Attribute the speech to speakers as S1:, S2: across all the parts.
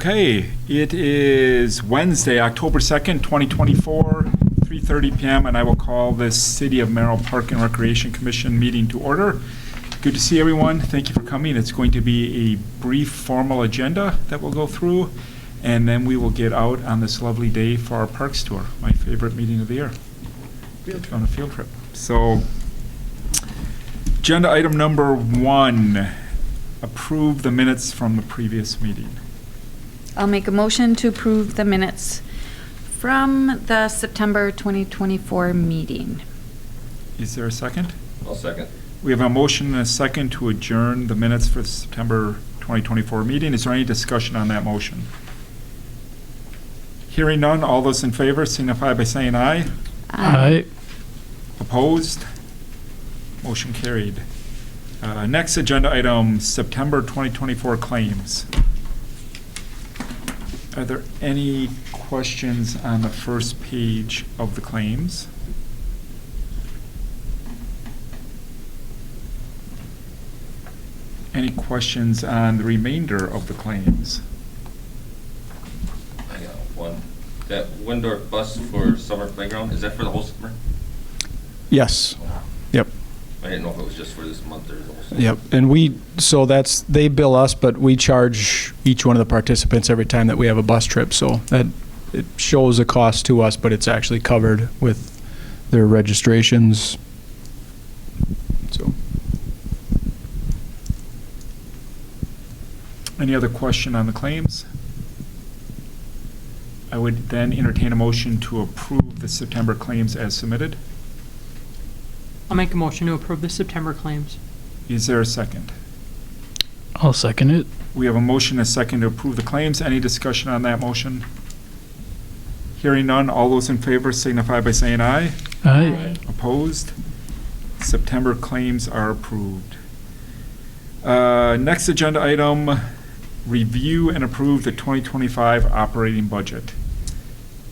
S1: Okay, it is Wednesday, October 2nd, 2024, 3:30 p.m., and I will call this City of Merrill Park and Recreation Commission meeting to order. Good to see everyone. Thank you for coming. It's going to be a brief formal agenda that we'll go through, and then we will get out on this lovely day for our parks tour, my favorite meeting of the year. Get to go on a field trip. So, agenda item number 1, approve the minutes from the previous meeting.
S2: I'll make a motion to approve the minutes from the September 2024 meeting.
S1: Is there a second?
S3: I'll second.
S1: We have a motion and a second to adjourn the minutes for the September 2024 meeting. Is there any discussion on that motion? Hearing none, all those in favor signify by saying aye.
S4: Aye.
S1: Opposed? Motion carried. Next agenda item, September 2024 claims. Are there any questions on the first page of the claims? Any questions on the remainder of the claims?
S3: I got one. That Windorf bus for summer playground, is that for the whole summer?
S4: Yes. Yep.
S3: I didn't know if it was just for this month or the whole summer.
S4: Yep. And they bill us, but we charge each one of the participants every time that we have a bus trip. So that it shows a cost to us, but it's actually covered with their registrations. So.
S1: Any other question on the claims? I would then entertain a motion to approve the September claims as submitted.
S5: I'll make a motion to approve the September claims.
S1: Is there a second?
S4: I'll second it.
S1: We have a motion and a second to approve the claims. Any discussion on that motion? Hearing none, all those in favor signify by saying aye.
S4: Aye.
S1: Opposed? September claims are approved. Next agenda item, review and approve the 2025 operating budget.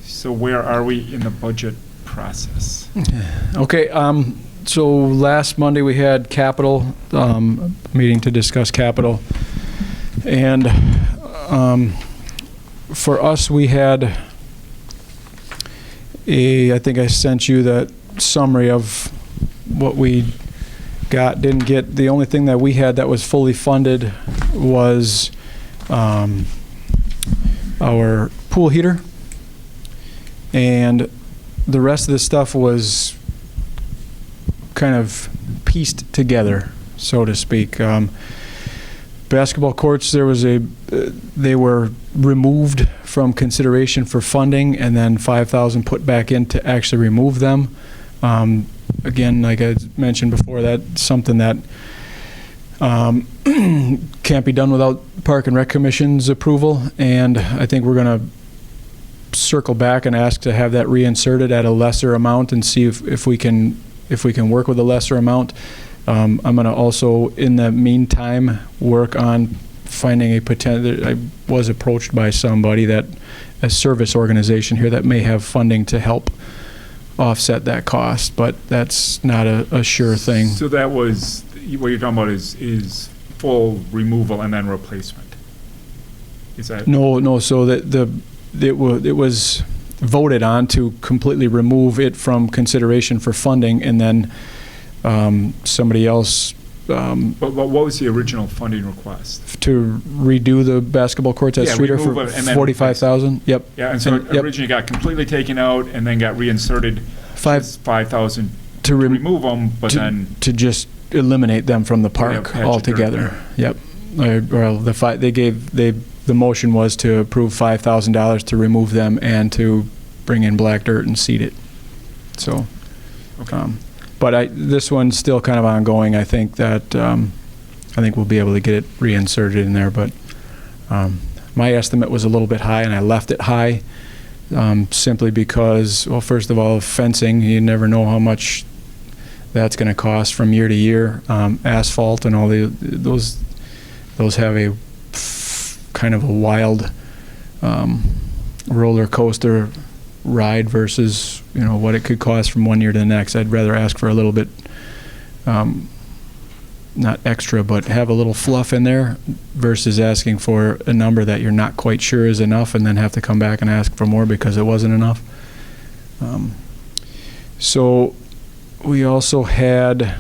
S1: So where are we in the budget process?
S4: Okay. So last Monday we had capital meeting to discuss capital, and for us we had I think I sent you that summary of what we didn't get. The only thing that we had that was fully funded was our pool heater, and the rest of the stuff was kind of pieced together, so to speak. Basketball courts, they were removed from consideration for funding, and then $5,000 put back in to actually remove them. Again, like I mentioned before, that's something that can't be done without Park and Rec Commission's approval, and I think we're going to circle back and ask to have that reinserted at a lesser amount and see if we can work with a lesser amount. I'm going to also, in the meantime, work on finding a potential. I was approached by somebody, a service organization here that may have funding to help offset that cost, but that's not a sure thing.
S1: So that was, what you're talking about is full removal and then replacement? Is that?
S4: No. So it was voted on to completely remove it from consideration for funding, and then somebody else.
S1: But what was the original funding request?
S4: To redo the basketball courts at Streeter for $45,000. Yep.
S1: Yeah, and so it originally got completely taken out and then got reinserted. $5,000 to remove them, but then
S4: to just eliminate them from the park altogether. Yep. Well, the motion was to approve $5,000 to remove them and to bring in black dirt and seed it. So,
S1: okay.
S4: But this one's still kind of ongoing. I think that I think we'll be able to get it reinserted in there. But my estimate was a little bit high, and I left it high simply because, well, first of all, fencing. You never know how much that's going to cost from year to year. Asphalt and all those have a kind of a wild roller coaster ride versus what it could cost from one year to the next. I'd rather ask for a little bit not extra, but have a little fluff in there versus asking for a number that you're not quite sure is enough and then have to come back and ask for more because it wasn't enough. So we also had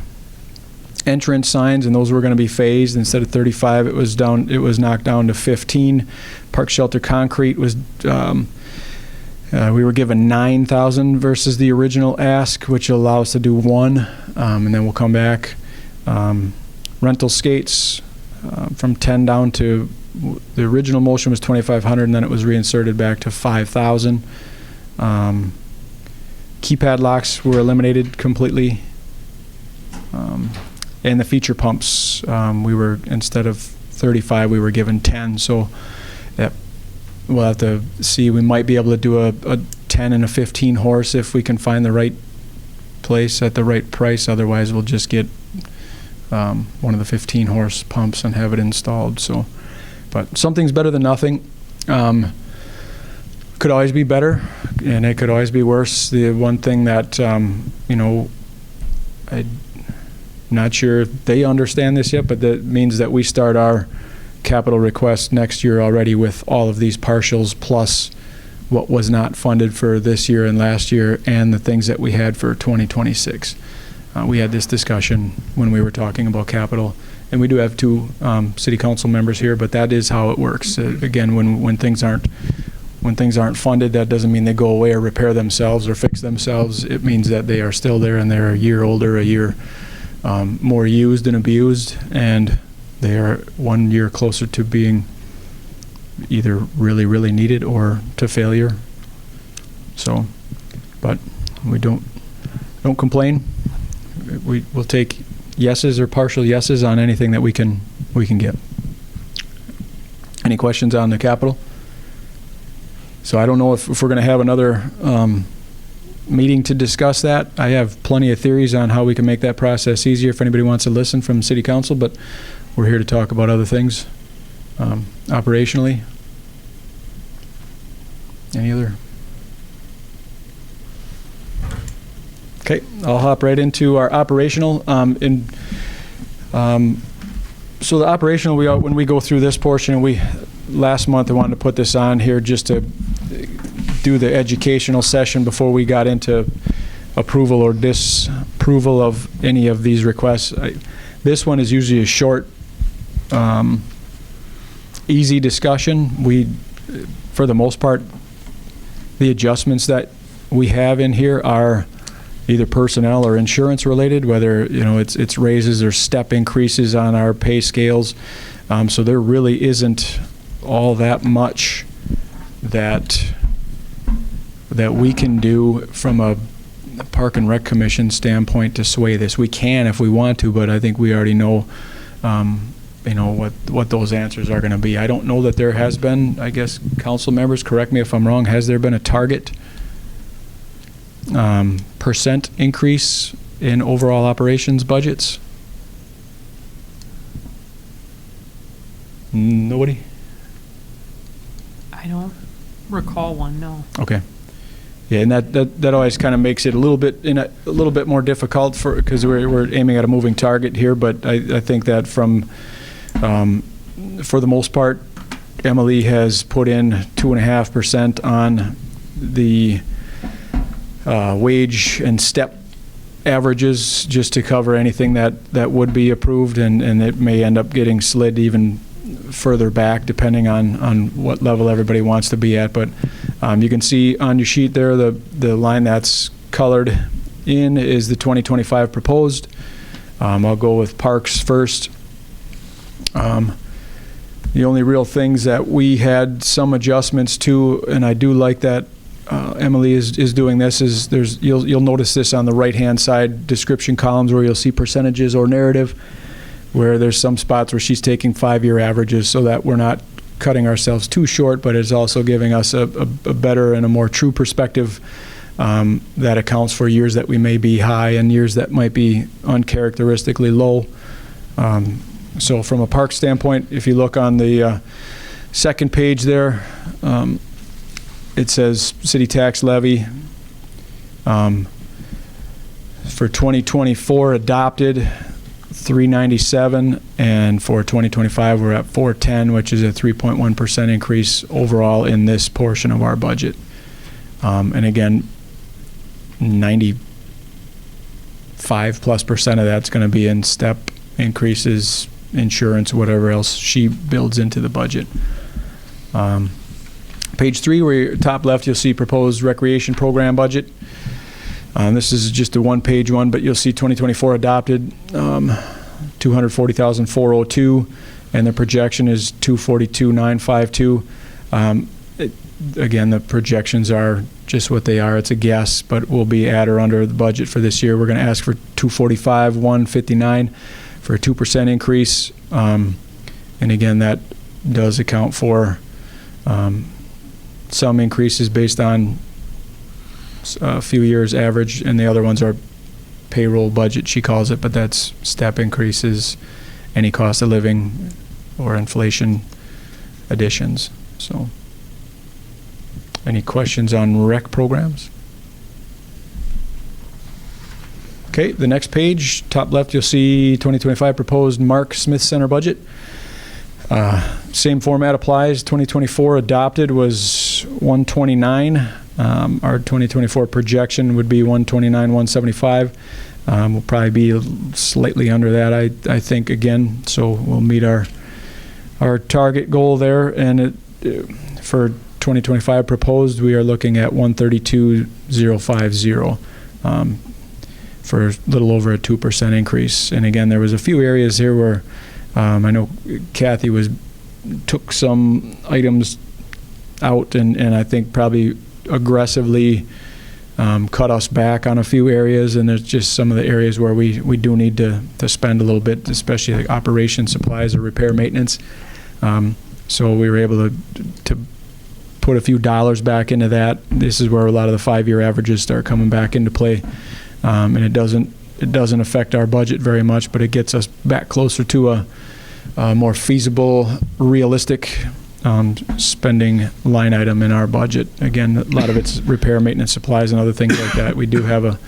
S4: entrance signs, and those were going to be phased. Instead of 35, it was knocked down to 15. Park shelter concrete was we were given 9,000 versus the original ask, which will allow us to do 1, and then we'll come back. Rental skates from 10 down to the original motion was 2,500, and then it was reinserted back to 5,000. Keypad locks were eliminated completely. And the feature pumps, we were, instead of 35, we were given 10. So that we'll have to see. We might be able to do a 10 and a 15 horse if we can find the right place at the right price. Otherwise, we'll just get one of the 15 horse pumps and have it installed. So, but something's better than nothing. Could always be better, and it could always be worse. The one thing that I'm not sure if they understand this yet, but that means that we start our capital request next year already with all of these partials plus what was not funded for this year and last year and the things that we had for 2026. We had this discussion when we were talking about capital, and we do have 2 city council members here, but that is how it works. Again, when things aren't funded, that doesn't mean they go away or repair themselves or fix themselves. It means that they are still there and they're a year older, a year more used and abused, and they are 1 year closer to being either really, really needed or to failure. So, but we don't complain. We will take yeses or partial yeses on anything that we can get. Any questions on the capital? So I don't know if we're going to have another meeting to discuss that. I have plenty of theories on how we can make that process easier if anybody wants to listen from City Council, but we're here to talk about other things operationally. Any other? Okay, I'll hop right into our operational. So the operational, when we go through this portion, last month I wanted to put this on here just to do the educational session before we got into approval or disapproval of any of these requests. This one is usually a short, easy discussion. For the most part, the adjustments that we have in here are either personnel or insurance related, whether it's raises or step increases on our pay scales. So there really isn't all that much that we can do from a Park and Rec Commission standpoint to sway this. We can if we want to, but I think we already know, what those answers are going to be. I don't know that there has been, I guess, council members, correct me if I'm wrong, has there been a target percent increase in overall operations budgets? Nobody?
S5: I don't recall one, no.
S4: Okay. Yeah, and that always kind of makes it a little bit more difficult because we're aiming at a moving target here. But I think that for the most part, Emily has put in 2.5% on the wage and step averages just to cover anything that would be approved, and it may end up getting slid even further back depending on what level everybody wants to be at. But you can see on your sheet there the line that's colored in is the 2025 proposed. I'll go with parks first. The only real things that we had some adjustments to, and I do like that Emily is doing this, is you'll notice this on the right hand side description columns where you'll see percentages or narrative, where there's some spots where she's taking 5-year averages so that we're not cutting ourselves too short, but it's also giving us a better and a more true perspective that accounts for years that we may be high and years that might be uncharacteristically low. So from a park standpoint, if you look on the second page there, it says city tax levy for 2024 adopted. 397, and for 2025, we're at 410, which is a 3.1% increase overall in this portion of our budget. And again, 95+% of that's going to be in step increases, insurance, whatever else she builds into the budget. Page 3, where top left, you'll see proposed recreation program budget. This is just a one-page one, but you'll see 2024 adopted, 240,402, and the projection is 242,952. Again, the projections are just what they are. It's a guess, but we'll be at or under the budget for this year. We're going to ask for 245,159 for a 2% increase. And again, that does account for some increases based on a few years average, and the other ones are payroll budget, she calls it, but that's step increases, any cost of living or inflation additions. So, any questions on rec programs? Okay, the next page, top left, you'll see 2025 proposed Mark Smith Center budget. Same format applies. 2024 adopted was 129. Our 2024 projection would be 129, 175. We'll probably be slightly under that, I think, again. So we'll meet our target goal there. And for 2025 proposed, we are looking at 132,050 for a little over a 2% increase. And again, there was a few areas here where I know Kathy took some items out and I think probably aggressively cut us back on a few areas, and there's just some of the areas where we do need to spend a little bit, especially like operation supplies or repair maintenance. So we were able to put a few dollars back into that. This is where a lot of the 5-year averages start coming back into play, and it doesn't affect our budget very much, but it gets us back closer to a more feasible, realistic spending line item in our budget. Again, a lot of it's repair, maintenance, supplies, and other things like that. We do have a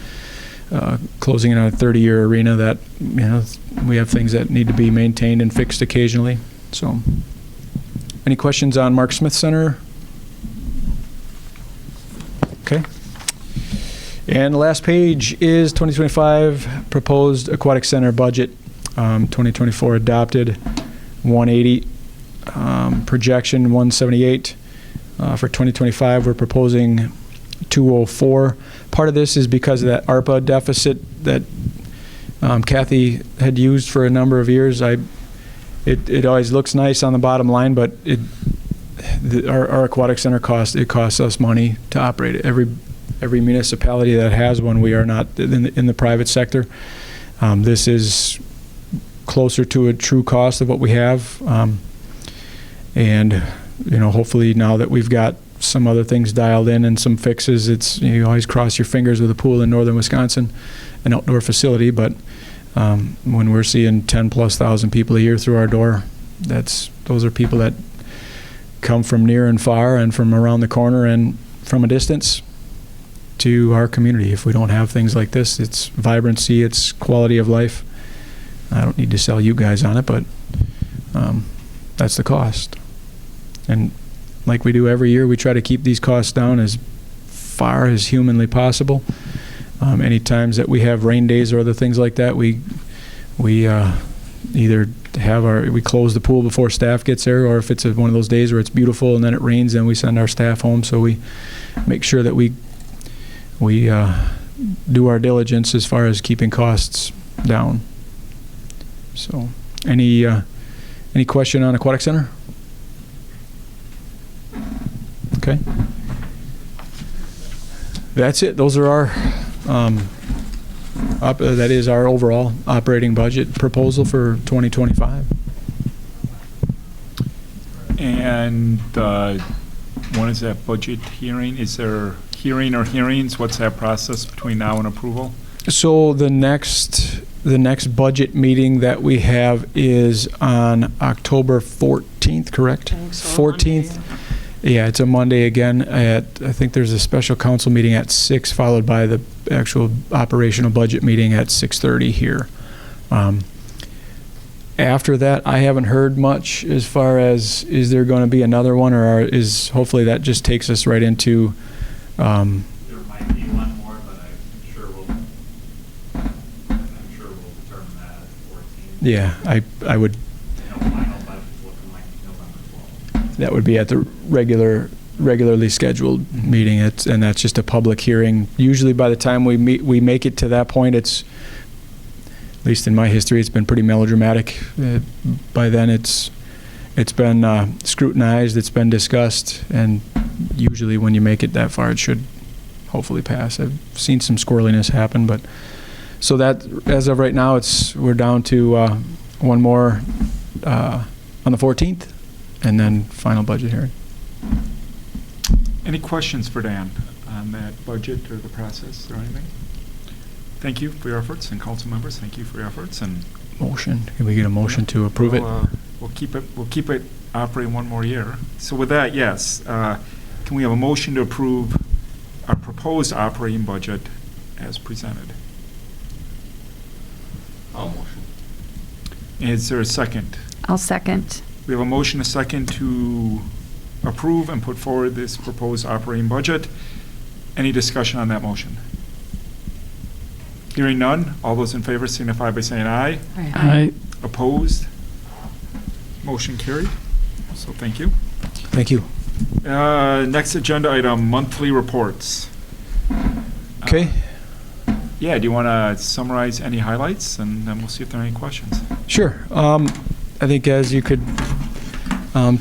S4: closing in on a 30-year arena that, we have things that need to be maintained and fixed occasionally. So, any questions on Mark Smith Center? Okay. And the last page is 2025 proposed aquatic center budget. 2024 adopted 180. Projection 178. For 2025, we're proposing 204. Part of this is because of that ARPA deficit that Kathy had used for a number of years. It always looks nice on the bottom line, but our aquatic center costs us money to operate it. Every municipality that has one, we are not in the private sector. This is closer to a true cost of what we have. And hopefully now that we've got some other things dialed in and some fixes, you always cross your fingers with a pool in northern Wisconsin, an outdoor facility, but when we're seeing 10,000+ people a year through our door, those are people that come from near and far and from around the corner and from a distance to our community. If we don't have things like this, it's vibrancy, it's quality of life. I don't need to sell you guys on it, but that's the cost. And like we do every year, we try to keep these costs down as far as humanly possible. Any times that we have rain days or other things like that, we either we close the pool before staff gets there, or if it's one of those days where it's beautiful and then it rains, then we send our staff home. So we make sure that we do our diligence as far as keeping costs down. So, any question on Aquatic Center? Okay. That's it. Those are our, that is our overall operating budget proposal for 2025.
S1: And when is that budget hearing? Is there hearing or hearings? What's that process between now and approval?
S4: So the next budget meeting that we have is on October 14th, correct? 14th. Yeah, it's a Monday again. I think there's a special council meeting at 6, followed by the actual operational budget meeting at 6:30 here. after that, I haven't heard much as far as, is there going to be another one, or is, hopefully that just takes us right into,
S6: There might be one more, but I'm sure we'll determine that at 14.
S4: yeah, I would,
S6: Final budget's looking like November 12th.
S4: that would be at the regularly scheduled meeting. And that's just a public hearing. Usually by the time we make it to that point, it's, at least in my history, it's been pretty melodramatic. By then, it's been scrutinized, it's been discussed, and usually when you make it that far, it should hopefully pass. I've seen some squirreliness happen, but so that, as of right now, we're down to one more on the 14th, and then final budget hearing.
S1: Any questions for Dan on that budget or the process or anything? Thank you for your efforts, and council members, thank you for your efforts, and
S4: Motion. Can we get a motion to approve it?
S1: We'll keep it operating one more year. So with that, yes, can we have a motion to approve our proposed operating budget as presented?
S3: I'll motion.
S1: Is there a second?
S2: I'll second.
S1: We have a motion, a second, to approve and put forward this proposed operating budget. Any discussion on that motion? Hearing none, all those in favor signify by saying aye.
S2: Aye.
S1: Opposed? Motion carried. So thank you.
S4: Thank you.
S1: Next agenda item, monthly reports.
S4: Okay.
S1: Yeah, do you want to summarize any highlights, and then we'll see if there are any questions?
S4: Sure. I think as you could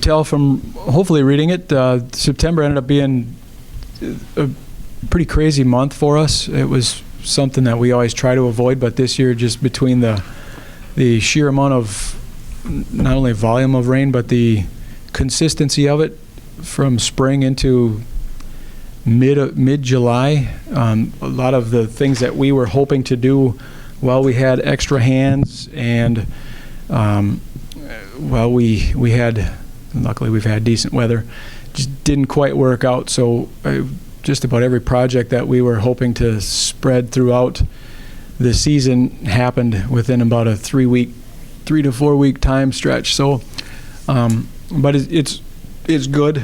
S4: tell from hopefully reading it, September ended up being a pretty crazy month for us. It was something that we always try to avoid, but this year, just between the sheer amount of not only volume of rain, but the consistency of it from spring into mid-July, a lot of the things that we were hoping to do while we had extra hands, and while we had, luckily we've had decent weather, just didn't quite work out. So just about every project that we were hoping to spread throughout the season happened within about a 3 to 4 week time stretch. So, but it's good.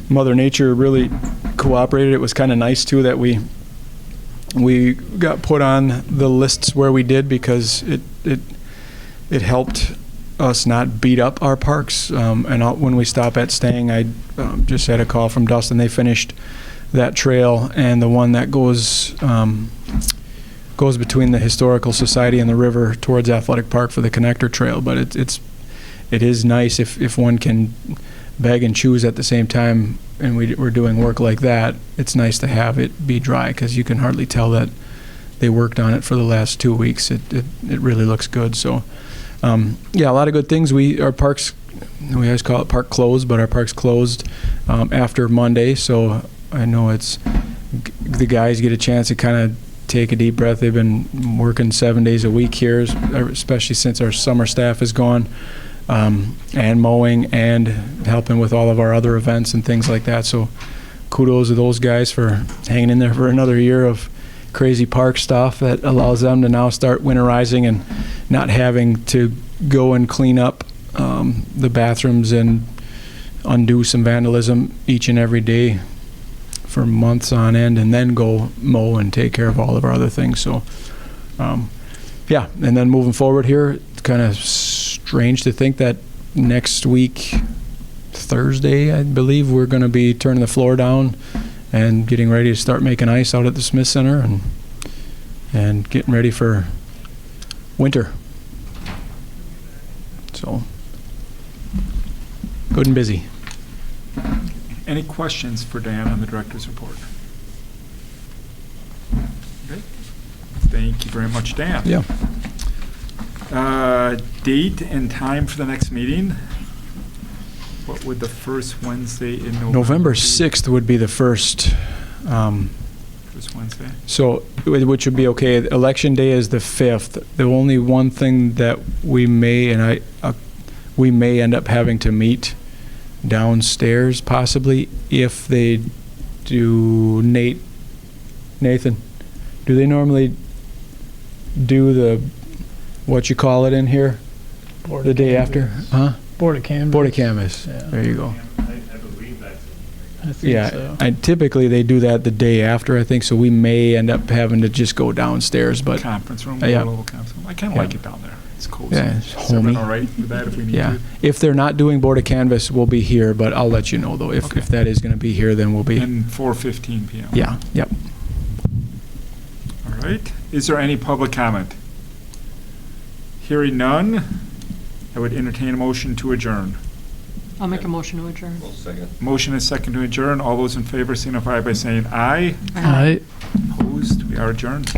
S4: Mother Nature really cooperated. It was kind of nice too that we got put on the lists where we did, because it helped us not beat up our parks. And when we stop at Stang, I just had a call from Dustin. They finished that trail, and the one that goes between the Historical Society and the river towards Athletic Park for the connector trail. But it is nice if one can bag and choose at the same time, and we're doing work like that. It's nice to have it be dry, because you can hardly tell that they worked on it for the last 2 weeks. It really looks good. So yeah, a lot of good things. Our parks, we always call it park closed, but our park's closed after Monday. So I know the guys get a chance to kind of take a deep breath. They've been working 7 days a week here, especially since our summer staff is gone, and mowing and helping with all of our other events and things like that. So kudos to those guys for hanging in there for another year of crazy park stuff that allows them to now start winterizing and not having to go and clean up the bathrooms and undo some vandalism each and every day for months on end, and then go mow and take care of all of our other things. So yeah, and then moving forward here, it's kind of strange to think that next week, Thursday, I believe, we're going to be turning the floor down and getting ready to start making ice out at the Smith Center, and getting ready for winter. So good and busy.
S1: Any questions for Dan on the director's report? Okay. Thank you very much, Dan.
S4: Yeah.
S1: Date and time for the next meeting? What would the first Wednesday in November?
S4: November
S1: be?
S4: 6th would be the first.
S1: First Wednesday.
S4: So, which would be okay. Election day is the 5th. The only one thing that we may, we may end up having to meet downstairs possibly, if they do. Nathan, do they normally do the, what you call it in here?
S7: Board
S4: The
S7: of
S4: day after,
S7: Canvas.
S4: huh?
S7: Board of Canvas.
S4: Board of Canvas.
S7: Yeah.
S4: There you go.
S6: I believe that's in
S7: I think
S4: Yeah,
S7: so.
S4: typically they do that the day after, I think, so we may end up having to just go downstairs, but
S1: Conference room,
S4: Yeah.
S1: little conference room. I kind of
S4: Yeah.
S1: like it down there. It's cozy.
S4: Yeah, it's
S1: Is everyone
S4: homey.
S1: all right with that if we need
S4: yeah.
S1: to?
S4: If they're not doing Board of Canvas, we'll be here, but I'll let you know though. If
S1: Okay.
S4: that is gonna be here, then we'll be,
S1: And 4:15 PM.
S4: yeah, yep.
S1: All right. Is there any public comment? Hearing none, I would entertain a motion to adjourn.
S5: I'll make a motion to adjourn.
S3: Well, second.
S1: Motion is second to adjourn. All those in favor signify by saying aye.
S7: Aye.
S1: Opposed? We are adjourned.